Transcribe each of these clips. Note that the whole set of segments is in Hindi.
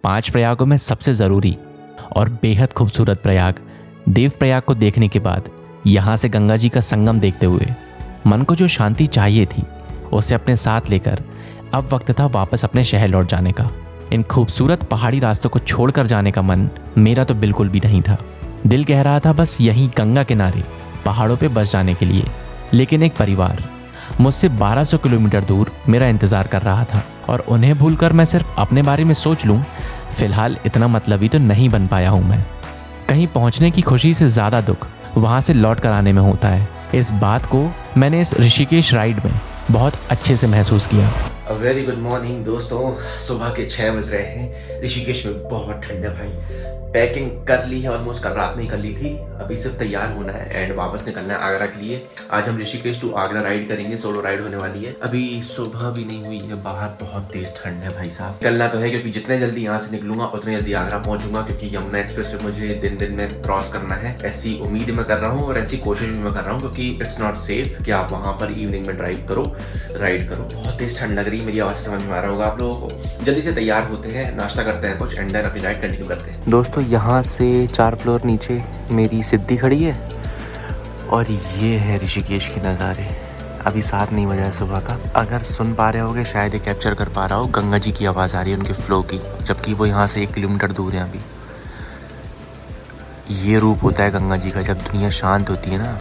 5 प्रयागों में सबसे ज़रूरी और बेहद खूबसूरत प्रयाग देवप्रयाग को देखने के बाद यहाँ से गंगा जी का संगम देखते हुए मन को जो शांति चाहिए थी उसे अपने साथ लेकर अब वक्त था वापस अपने शहर लौट जाने का। इन खूबसूरत पहाड़ी रास्तों को छोड़कर जाने का मन मेरा तो बिल्कुल भी नहीं था। दिल कह रहा था बस यहीं गंगा किनारे पहाड़ों पे बस जाने के लिए, लेकिन एक परिवार मुझसे 1200 किलोमीटर दूर मेरा इंतज़ार कर रहा था और उन्हें भूलकर मैं सिर्फ अपने बारे में सोच लूँ, फिलहाल इतना मतलबी तो नहीं बन पाया हूँ मैं। कहीं पहुँचने की खुशी से ज़्यादा दुख वहाँ से लौट कर आने में होता है। इस बात को मैंने इस ऋषिकेश राइड में बहुत अच्छे से महसूस किया। वेरी गुड मॉर्निंग दोस्तों, सुबह के 6 बज रहे हैं। ऋषिकेश में बहुत ठंड है भाई। पैकिंग कर ली है, ऑलमोस्ट कल रात में ही कर ली थी। अभी सिर्फ तैयार होना है एंड वापस निकलना है आगरा के लिए। आज हम ऋषिकेश टू आगरा राइड करेंगे, सोलो राइड होने वाली है। अभी सुबह भी नहीं हुई है, बाहर बहुत तेज ठंड है भाई साहब। निकलना तो है क्योंकि जितने जल्दी यहाँ से निकलूंगा उतने जल्दी आगरा पहुंचूंगा, क्योंकि यमुना एक्सप्रेस से मुझे दिन में क्रॉस करना है। ऐसी उम्मीद मैं कर रहा हूँ और ऐसी कोशिश भी मैं कर रहा हूँ, क्योंकि इट्स नॉट सेफ कि आप वहाँ पर इवनिंग में ड्राइव करो, राइड करो। बहुत तेज ठंड लग रही है, मेरी आवाज़ से समझ में आ रहा होगा आप लोगों को। जल्दी से तैयार होते हैं, नाश्ता करते हैं कुछ एंड देन अपनी राइड कंटिन्यू करते हैं। दोस्तों यहाँ से 4 फ्लोर नीचे मेरी सिद्धि खड़ी है और ये है ऋषिकेश के नज़ारे। अभी 7 नहीं बजा है सुबह का। अगर सुन पा रहे होगे शायद ये कैप्चर कर पा रहा हो, गंगा जी की आवाज़ आ रही है उनके फ्लो की, जबकि वो यहाँ से 1 किलोमीटर दूर है। अभी ये रूप होता है गंगा जी का, जब दुनिया शांत होती है ना,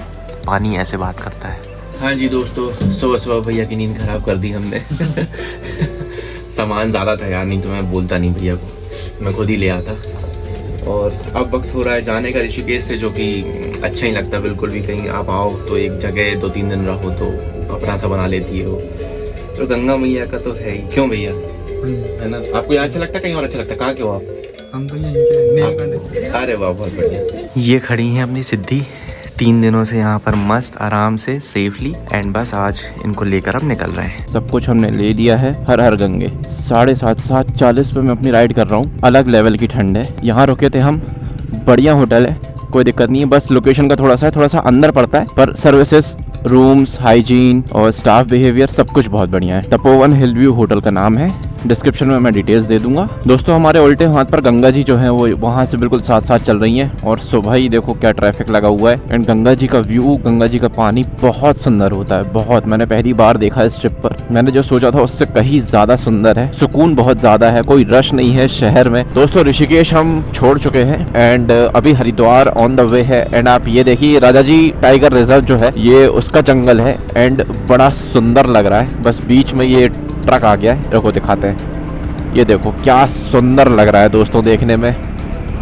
पानी ऐसे बात करता है। हाँ जी दोस्तों, सुबह भैया की नींद खराब कर दी हमने। सामान ज़्यादा था यार, नहीं तो मैं बोलता नहीं भैया को, मैं खुद ही ले आता। और अब वक्त हो रहा है जाने का ऋषिकेश से, जो कि अच्छा ही लगता है बिल्कुल भी। कहीं आप आओ तो एक जगह 2-3 दिन रहो तो अपना सा बना लेती हो। तो गंगा मैया का तो है ही। क्यों भैया, है ना? आपको यहाँ अच्छा लगता है, कहीं और अच्छा लगता है? कहाँ के हो आप? हम तो यहीं के। अरे वाह, बहुत बढ़िया। ये खड़ी हैं अपनी सिद्धि 3 दिनों से यहाँ पर मस्त आराम से सेफली, एंड बस आज इनको लेकर अब निकल रहे हैं। सब कुछ हमने ले लिया है। हर हर गंगे 7:30 पे मैं अपनी राइड कर रहा हूँ। अलग लेवल की ठंड है। यहाँ रुके थे हम, बढ़िया होटल है, कोई दिक्कत नहीं है। बस लोकेशन का थोड़ा सा अंदर पड़ता है, पर सर्विसेज, रूम्स, हाइजीन और स्टाफ बिहेवियर सब कुछ बहुत बढ़िया है। तपोवन हिल व्यू होटल का नाम है। डिस्क्रिप्शन में मैं डिटेल्स दे दूंगा। दोस्तों हमारे उल्टे हाथ पर गंगा जी जो है वो वहाँ से बिल्कुल साथ चल रही हैं, और सुबह ही देखो क्या ट्रैफिक लगा हुआ है। एंड गंगा जी का व्यू, गंगा जी का पानी बहुत सुंदर होता है, बहुत। मैंने पहली बार देखा इस ट्रिप पर। मैंने जो सोचा था उससे कहीं ज्यादा सुंदर है। सुकून बहुत ज्यादा है, कोई रश नहीं है शहर में। दोस्तों ऋषिकेश हम छोड़ चुके हैं एंड अभी हरिद्वार ऑन द वे है। एंड आप ये देखिए, राजा जी टाइगर रिजर्व जो है ये उसका जंगल है एंड बड़ा सुंदर लग रहा है। बस बीच में ये ट्रक आ गया है, देखो दिखाते हैं। ये देखो क्या सुंदर लग रहा है दोस्तों, देखने में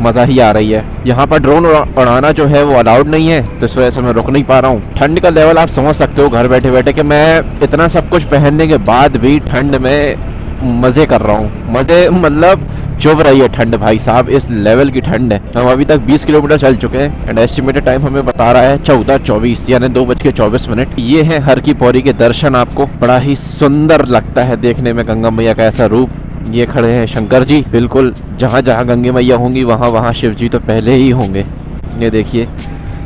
मज़ा ही आ रही है। यहाँ पर ड्रोन उड़ाना जो है वो अलाउड नहीं है, तो इस वजह से मैं रुक नहीं पा रहा हूँ। ठंड का लेवल आप समझ सकते हो घर बैठे बैठे कि मैं इतना सब कुछ पहनने के बाद भी ठंड में मज़े कर रहा हूँ। मज़े मतलब चुभ रही है ठंड भाई साहब, इस लेवल की ठंड है। हम अभी तक 20 किलोमीटर चल चुके हैं एंड एस्टिमेटेड टाइम हमें बता रहा है 14:24 यानी 2:24। ये है हर की पौड़ी के दर्शन। आपको बड़ा ही सुंदर लगता है देखने में गंगा मैया का ऐसा रूप। ये खड़े हैं शंकर जी, बिल्कुल जहाँ जहाँ गंगे मैया होंगी वहाँ वहाँ शिव जी तो पहले ही होंगे। ये देखिए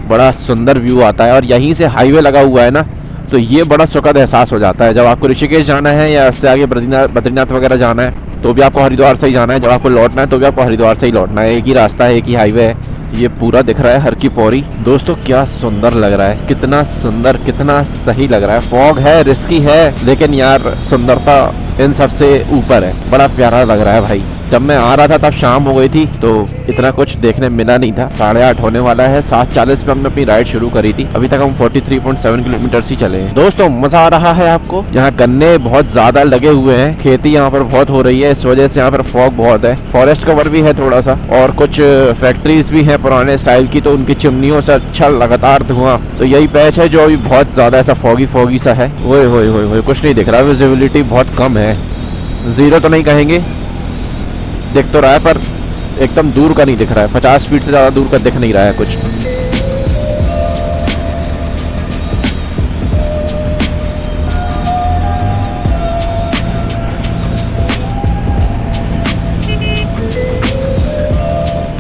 बड़ा सुंदर व्यू आता है, और यहीं से हाईवे लगा हुआ है ना, तो ये बड़ा सुखद एहसास हो जाता है। जब आपको ऋषिकेश जाना है या इससे आगे बद्रीनाथ वगैरह जाना है तो भी आपको हरिद्वार से ही जाना है। जब आपको लौटना है तो भी आपको हरिद्वार से ही लौटना है। एक ही रास्ता है, एक ही हाईवे है। ये पूरा दिख रहा है हर की पौड़ी। दोस्तों क्या सुंदर लग रहा है, कितना सुंदर, कितना सही लग रहा है। फॉग है, रिस्की है, लेकिन यार सुंदरता इन सब से ऊपर है। बड़ा प्यारा लग रहा है भाई। जब मैं आ रहा था तब शाम हो गई थी तो इतना कुछ देखने मिला नहीं था। 8:30 होने वाला है। 7:40 पे हमने अपनी राइड शुरू करी थी। अभी तक हम 43.7 किलोमीटर ही चले हैं। दोस्तों मजा आ रहा है आपको? यहाँ गन्ने बहुत ज्यादा लगे हुए हैं, खेती यहाँ पर बहुत हो रही है, इस वजह से यहाँ पर फॉग बहुत है। फॉरेस्ट कवर भी है थोड़ा सा, और कुछ फैक्ट्रीज भी है पुराने स्टाइल की, तो उनकी चिमनियों से अच्छा लगातार धुआं। तो यही पैच है जो अभी बहुत ज्यादा ऐसा फॉगी सा है। ओए होए होए होए, कुछ नहीं दिख रहा, विजिबिलिटी बहुत कम है। जीरो तो नहीं कहेंगे, दिख तो रहा है पर एकदम दूर का नहीं दिख रहा है। 50 फीट से ज़्यादा दूर का दिख नहीं रहा है कुछ।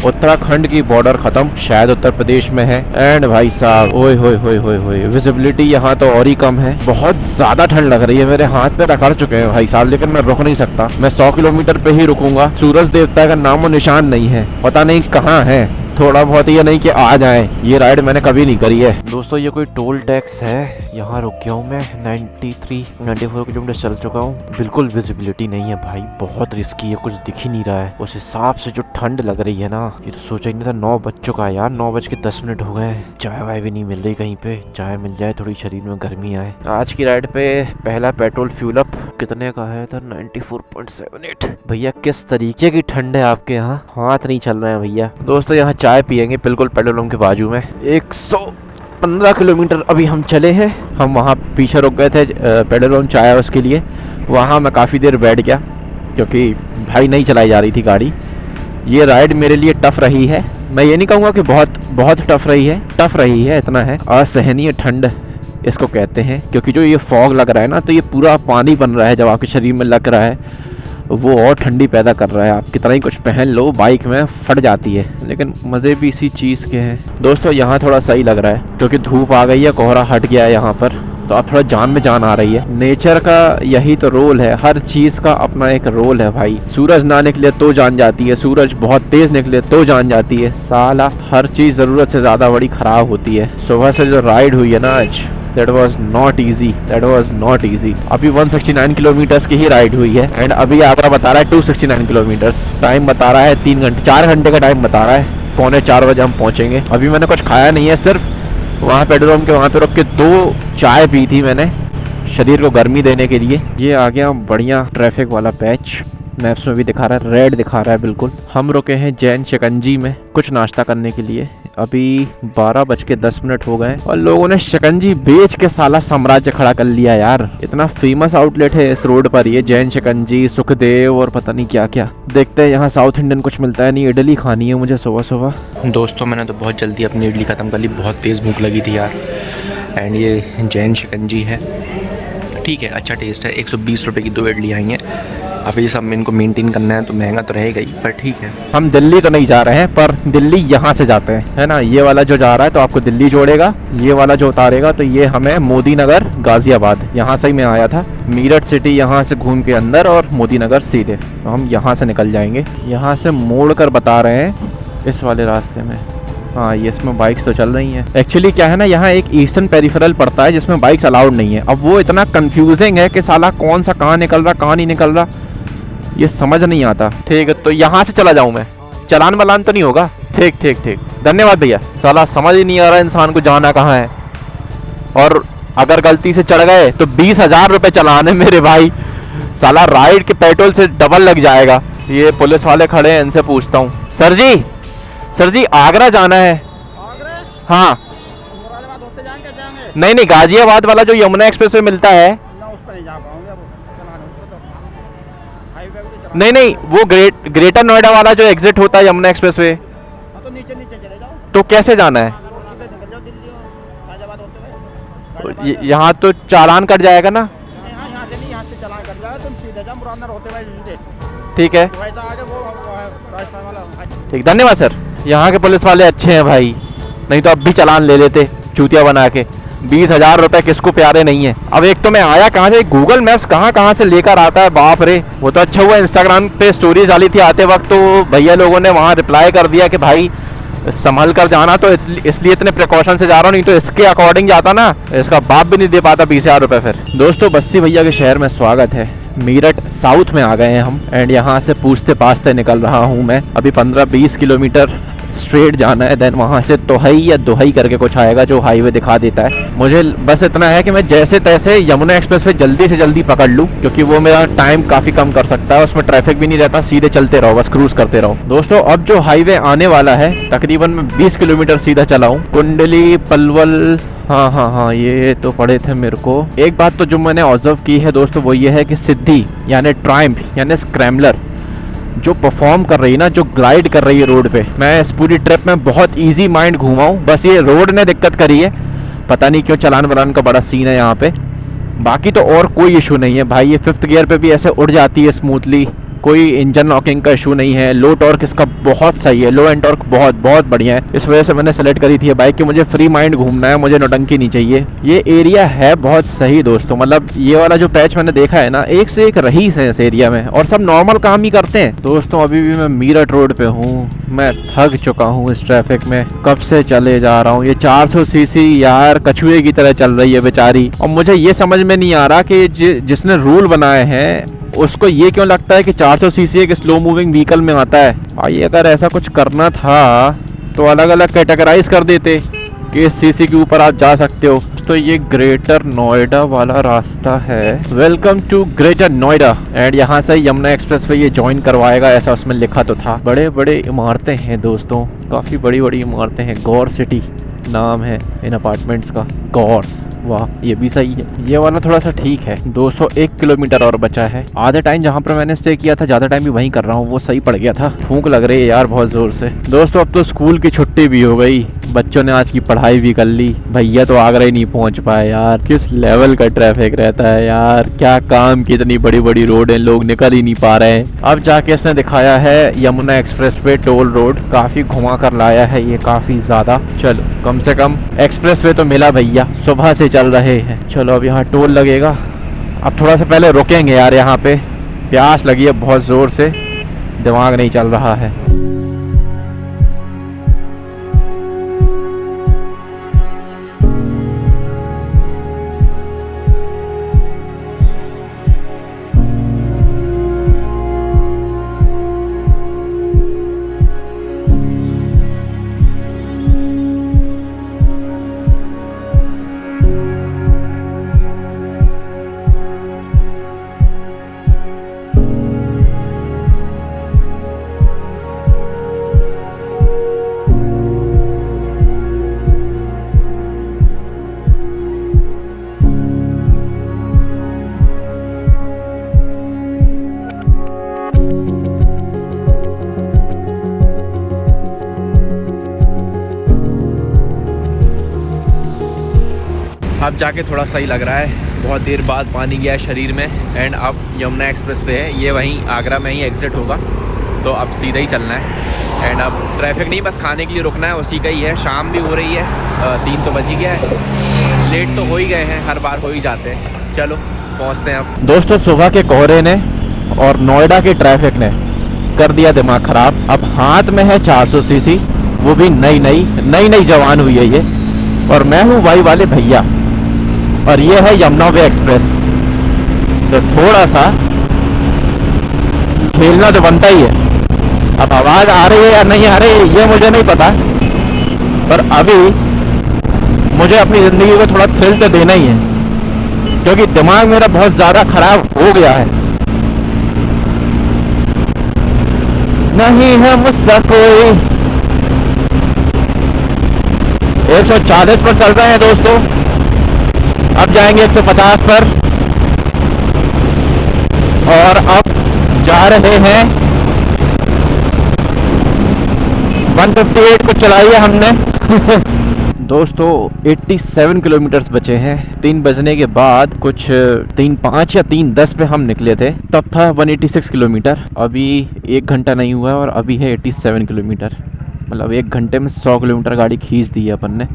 उत्तराखंड की बॉर्डर खत्म, शायद उत्तर प्रदेश में है। एंड भाई साहब, ओए होए होए होए होए, विजिबिलिटी यहाँ तो और ही कम है। बहुत ज्यादा ठंड लग रही है, मेरे हाथ पे रगड़ चुके हैं भाई साहब, लेकिन मैं रुक नहीं सकता। मैं 100 किलोमीटर पे ही रुकूंगा। सूरज देवता का नामो निशान नहीं है, पता नहीं कहाँ है। थोड़ा बहुत ये नहीं कि आ जाए। ये राइड मैंने कभी नहीं करी है। दोस्तों ये कोई टोल टैक्स है, यहाँ रुक गया हूँ मैं। 94 किलोमीटर चल चुका हूँ। बिल्कुल विजिबिलिटी नहीं है भाई, बहुत रिस्की है, कुछ दिख ही नहीं रहा है। उस हिसाब से जो ठंड लग रही है ना, ये तो सोचा ही नहीं था। 9 बज चुका है यार, 9:10 हो गए। चाय वाय भी नहीं मिल रही कहीं पे, चाय मिल जाए थोड़ी शरीर में गर्मी आए। आज की राइड पे पहला पेट्रोल फ्यूल अप कितने का है था? 94.78। भैया किस तरीके की ठंड है आपके यहाँ, हाथ नहीं चल रहे हैं भैया। दोस्तों यहाँ चाय पियेंगे बिल्कुल पेट्रोल पंप के बाजू में। 115 किलोमीटर अभी हम चले हैं। हम वहाँ पीछे रुक गए थे पेट्रोल पंप चाय उसके लिए। वहाँ मैं काफ़ी देर बैठ गया क्योंकि भाई नहीं चलाई जा रही थी गाड़ी। ये राइड मेरे लिए टफ़ रही है। मैं ये नहीं कहूँगा कि बहुत टफ़ रही है, टफ़ रही है, इतना है। असहनीय ठंड इसको कहते हैं, क्योंकि जो ये फॉग लग रहा है ना, तो ये पूरा पानी बन रहा है जब आपके शरीर में लग रहा है, वो और ठंडी पैदा कर रहा है। आप कितना ही कुछ पहन लो, बाइक में फट जाती है। लेकिन मज़े भी इसी चीज़ के हैं। दोस्तों यहाँ थोड़ा सही लग रहा है क्योंकि धूप आ गई है, कोहरा हट गया है यहाँ पर, तो अब थोड़ा जान में जान आ रही है। नेचर का यही तो रोल है, हर चीज़ का अपना एक रोल है भाई। सूरज ना निकले तो जान जाती है, सूरज बहुत तेज़ निकले तो जान जाती है। साला हर चीज़ ज़रूरत से ज़्यादा बड़ी ख़राब होती है। सुबह से जो राइड हुई है ना आज, That was not easy। अभी 169 किलोमीटर्स की ही राइड हुई है। एंड अभी आगरा बता रहा है 269 किलोमीटर्स। टाइम बता रहा है 4 घंटे का टाइम बता रहा है। 3:45 बजे हम पहुंचेंगे। अभी मैंने कुछ खाया नहीं है, सिर्फ वहाँ पेट्रोल पंप के वहाँ पे रुक के 2 चाय पी थी मैंने, शरीर को गर्मी देने के लिए। ये आ गया बढ़िया ट्रैफिक वाला पैच, मैप्स में भी दिखा रहा है, रेड दिखा रहा है बिल्कुल। हम रुके हैं जैन शिकंजी में कुछ नाश्ता करने के लिए। अभी 12:10 हो गए और लोगों ने शिकंजी बेच के साला साम्राज्य खड़ा कर लिया यार। इतना फेमस आउटलेट है इस रोड पर, ये जैन शिकंजी, सुखदेव और पता नहीं क्या क्या। देखते हैं यहाँ साउथ इंडियन कुछ मिलता है नहीं। इडली खानी है मुझे सुबह सुबह। दोस्तों मैंने तो बहुत जल्दी अपनी इडली ख़त्म कर ली, बहुत तेज़ भूख लगी थी यार। एंड ये जैन शिकंजी है, ठीक है, अच्छा टेस्ट है। 120 रुपये की 2 इडली आई हैं। अब ये सब इनको मेंटेन करना है तो महंगा तो रहेगा ही, पर ठीक है। हम दिल्ली तो नहीं जा रहे हैं, पर दिल्ली यहाँ से जाते हैं, है ना। ये वाला जो जा रहा है तो आपको दिल्ली जोड़ेगा, ये वाला जो उतारेगा तो ये हमें मोदी नगर गाज़ियाबाद, यहाँ से ही मैं आया था। मीरठ सिटी यहाँ से घूम के अंदर और मोदी नगर सीधे, तो हम यहाँ से निकल जाएंगे। यहाँ से मोड़ कर बता रहे हैं इस वाले रास्ते में। हाँ ये इसमें बाइक्स तो चल रही हैं। एक्चुअली क्या है ना, यहाँ एक ईस्टर्न पेरिफेरल पड़ता है जिसमें बाइक्स अलाउड नहीं है। अब वो इतना कंफ्यूजिंग है कि साला कौन सा कहाँ निकल रहा कहाँ नहीं निकल रहा, ये समझ नहीं आता। ठीक है तो यहाँ से चला जाऊँ मैं, चलान वलान तो नहीं होगा? ठीक धन्यवाद भैया। साला समझ ही नहीं आ रहा इंसान को जाना कहाँ है, और अगर गलती से चढ़ गए तो 20,000 रुपये चलान है मेरे भाई। साला राइड के पेट्रोल से डबल लग जाएगा। ये पुलिस वाले खड़े हैं, इनसे पूछता हूँ। सर जी आगरा जाना है। हाँ नहीं गाजियाबाद वाला जो यमुना एक्सप्रेस वे मिलता है, नहीं वो ग्रेटर नोएडा वाला जो एग्जिट होता है यमुना एक्सप्रेस वे, तो नीचे चले जाओ। तो कैसे जाना है? यहाँ तो चालान कट जाएगा ना? यहाँ से चालान कट जाएगा, तुम सीधे जाओ मुरादनगर होते हुए सीधे। ठीक है, ठीक, धन्यवाद सर। यहाँ के पुलिस वाले अच्छे हैं भाई, नहीं तो अब भी चालान ले लेते चूतिया बना के। 20,000 रुपये किसको प्यारे नहीं है। अब एक तो मैं आया कहाँ से, गूगल मैप्स कहाँ से लेकर आता है, बाप रे। वो तो अच्छा हुआ इंस्टाग्राम पे स्टोरीज डाली थी आते वक्त, तो भैया लोगों ने वहाँ रिप्लाई कर दिया कि भाई संभल कर जाना, तो इसलिए इतने प्रिकॉशन से जा रहा हूँ, नहीं तो इसके अकॉर्डिंग जाता ना, इसका बाप भी नहीं दे पाता 20,000 रुपये फिर। दोस्तों बस्सी भैया के शहर में स्वागत है। मीरठ साउथ में आ गए हैं हम, एंड यहाँ से पूछते पाछते निकल रहा हूँ मैं। अभी 15-20 किलोमीटर स्ट्रेट जाना है, देन वहाँ से तोहई या दोहई करके कुछ आएगा जो हाईवे दिखा देता है। मुझे बस इतना है कि मैं जैसे तैसे यमुना एक्सप्रेस पे जल्दी से जल्दी पकड़ लूँ, क्योंकि वो मेरा टाइम काफ़ी कम कर सकता है, उसमें ट्रैफिक भी नहीं रहता, सीधे चलते रहो, बस क्रूज करते रहो। दोस्तों अब जो हाईवे आने वाला है, तकरीबन मैं 20 किलोमीटर सीधा चला हूँ। कुंडली पलवल, हाँ ये तो पड़े थे मेरे को। एक बात तो जो मैंने ऑब्जर्व की है दोस्तों, वो ये है कि सिद्धि यानी ट्रायम्फ यानी स्क्रैम्बलर जो परफॉर्म कर रही है ना, जो ग्लाइड कर रही है रोड पे, मैं इस पूरी ट्रिप में बहुत इजी माइंड घूमा हूँ। बस ये रोड ने दिक्कत करी है, पता नहीं क्यों चलान वलान का बड़ा सीन है यहाँ पे। बाकी तो और कोई इशू नहीं है भाई। ये 5th गियर पे भी ऐसे उड़ जाती है स्मूथली, कोई इंजन नॉकिंग का इशू नहीं है, लो टॉर्क इसका बहुत सही है, लो एंड टॉर्क बहुत बहुत बढ़िया है। इस वजह से मैंने सेलेक्ट करी थी ये बाइक कि मुझे फ्री माइंड घूमना है, मुझे नौटंकी नहीं चाहिए। ये एरिया है बहुत सही दोस्तों, मतलब ये वाला जो पैच मैंने देखा है ना, एक से एक रईस है इस एरिया में और सब नॉर्मल काम ही करते हैं। दोस्तों अभी भी मैं मीरठ रोड पे हूँ, मैं थक चुका हूँ इस ट्रैफिक में, कब से चले जा रहा हूँ। ये 400 सीसी यार कछुए की तरह चल रही है बेचारी, और मुझे ये समझ में नहीं आ रहा कि जिसने रूल बनाए हैं उसको ये क्यों लगता है कि 400 सीसी एक स्लो मूविंग व्हीकल में आता है। भाई अगर ऐसा कुछ करना था तो अलग अलग कैटेगराइज कर देते कि इस सीसी के ऊपर आप जा सकते हो। तो ये ग्रेटर नोएडा वाला रास्ता है। Welcome to Greater Noida, and यहाँ से यमुना एक्सप्रेस वे ये ज्वाइन करवाएगा, ऐसा उसमें लिखा तो था। बड़े बड़े इमारतें हैं दोस्तों, काफ़ी बड़ी बड़ी इमारतें हैं। गौर सिटी नाम है इन अपार्टमेंट्स का, गौर्स। वाह ये भी सही है। ये वाला थोड़ा सा ठीक है। 201 किलोमीटर और बचा है। आधे टाइम जहाँ पर मैंने स्टे किया था, ज़्यादा टाइम भी वहीं कर रहा हूँ, वो सही पड़ गया था। भूख लग रही है यार बहुत ज़ोर से। दोस्तों अब तो स्कूल की छुट्टी भी हो गई, बच्चों ने आज की पढ़ाई भी कर ली। भैया तो आगरा ही नहीं पहुंच पाए यार, किस लेवल का ट्रैफिक रहता है यार, क्या काम की इतनी बड़ी बड़ी रोड है, लोग निकल ही नहीं पा रहे हैं। अब जाके इसने दिखाया है Yamuna express way toll road, काफी घुमा कर लाया है ये, काफी ज्यादा। चलो कम से कम एक्सप्रेस वे तो मिला भैया, सुबह से चल रहे हैं। चलो अब यहाँ टोल लगेगा। अब थोड़ा सा पहले रुकेंगे यार, यहाँ पे प्यास लगी है बहुत जोर से, दिमाग नहीं चल रहा है। अब जाके थोड़ा सही लग रहा है, बहुत देर बाद पानी गया है शरीर में। एंड अब यमुना एक्सप्रेस वे है, ये वहीं आगरा में ही एग्जिट होगा, तो अब सीधा ही चलना है। एंड अब ट्रैफिक नहीं, बस खाने के लिए रुकना है, उसी का ही है। शाम भी हो रही है, 3 तो बज ही गया है। लेट तो हो ही गए हैं, हर बार हो ही जाते हैं। चलो पहुँचते हैं अब। दोस्तों सुबह के कोहरे ने और नोएडा के ट्रैफिक ने कर दिया दिमाग ख़राब। अब हाथ में है 400 सीसी, वो भी नई जवान हुई है ये, और मैं हूँ वाई वाले भैया, और ये है यमुना वे एक्सप्रेस। तो थोड़ा सा खेलना तो बनता ही है। अब आवाज़ आ रही है या नहीं आ रही है ये मुझे नहीं पता, पर अभी मुझे अपनी ज़िंदगी को थोड़ा थ्रिल तो देना ही है, क्योंकि दिमाग मेरा बहुत ज़्यादा ख़राब हो गया है। नहीं है मुझसे कोई। 140 पर चल रहे हैं दोस्तों, अब जाएंगे 150 पर, और अब जा रहे हैं 158 को चलाई है हमने। दोस्तों 87 किलोमीटर्स बचे हैं। 3 बजने के बाद कुछ 3:05 या 3:10 पे हम निकले थे, तब था 186 किलोमीटर। अभी 1 घंटा नहीं हुआ है और अभी है 87 किलोमीटर। मतलब 1 घंटे में 100 किलोमीटर गाड़ी खींच दी है अपन ने।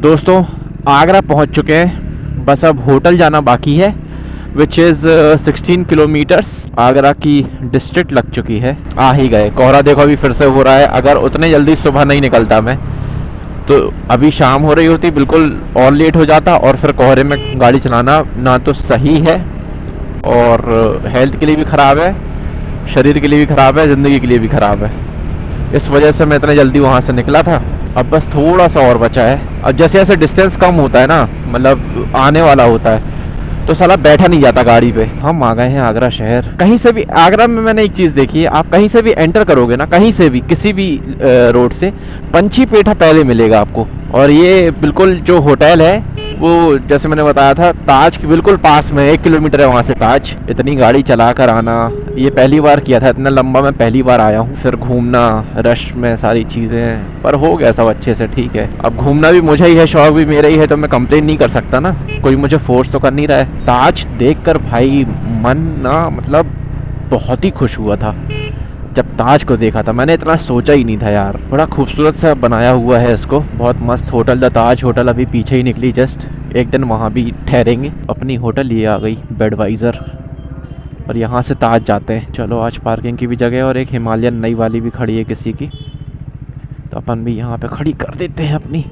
दोस्तों आगरा पहुंच चुके हैं, बस अब होटल जाना बाकी है, विच इज़ 16 किलोमीटर्स। आगरा की डिस्ट्रिक्ट लग चुकी है, आ ही गए। कोहरा देखो अभी फिर से हो रहा है। अगर उतने जल्दी सुबह नहीं निकलता मैं तो अभी शाम हो रही होती, बिल्कुल और लेट हो जाता, और फिर कोहरे में गाड़ी चलाना ना तो सही है और हेल्थ के लिए भी ख़राब है, शरीर के लिए भी ख़राब है, ज़िंदगी के लिए भी ख़राब है। इस वजह से मैं इतने जल्दी वहाँ से निकला था। अब बस थोड़ा सा और बचा है। अब जैसे जैसे डिस्टेंस कम होता है ना, मतलब आने वाला होता है, तो साला बैठा नहीं जाता गाड़ी पे। हम आ गए हैं आगरा शहर। कहीं से भी आगरा में मैंने एक चीज़ देखी है, आप कहीं से भी एंटर करोगे ना, कहीं से भी किसी भी रोड से, पंछी पेठा पहले मिलेगा आपको। और ये बिल्कुल जो होटल है वो जैसे मैंने बताया था ताज के बिल्कुल पास में, 1 किलोमीटर है वहाँ से ताज। इतनी गाड़ी चला कर आना ये पहली बार किया था, इतना लंबा मैं पहली बार आया हूँ। फिर घूमना रश में सारी चीज़ें, पर हो गया सब अच्छे से, ठीक है। अब घूमना भी मुझे ही है, शौक भी मेरा ही है, तो मैं कंप्लेन नहीं कर सकता ना, कोई मुझे फोर्स तो कर नहीं रहा है। ताज देखकर भाई मन ना मतलब बहुत ही खुश हुआ था जब ताज को देखा था। मैंने इतना सोचा ही नहीं था यार। बड़ा खूबसूरत सा बनाया हुआ है इसको, बहुत मस्त होटल द ताज होटल अभी पीछे ही निकली जस्ट, एक दिन वहाँ भी ठहरेंगे। अपनी होटल ये आ गई बेडवाइज़र, और यहाँ से ताज जाते हैं। चलो आज पार्किंग की भी जगह है और एक हिमालयन नई वाली भी खड़ी है किसी की, तो अपन भी यहाँ पे खड़ी कर देते हैं अपनी।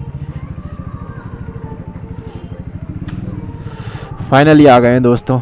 फाइनली आ गए हैं दोस्तों।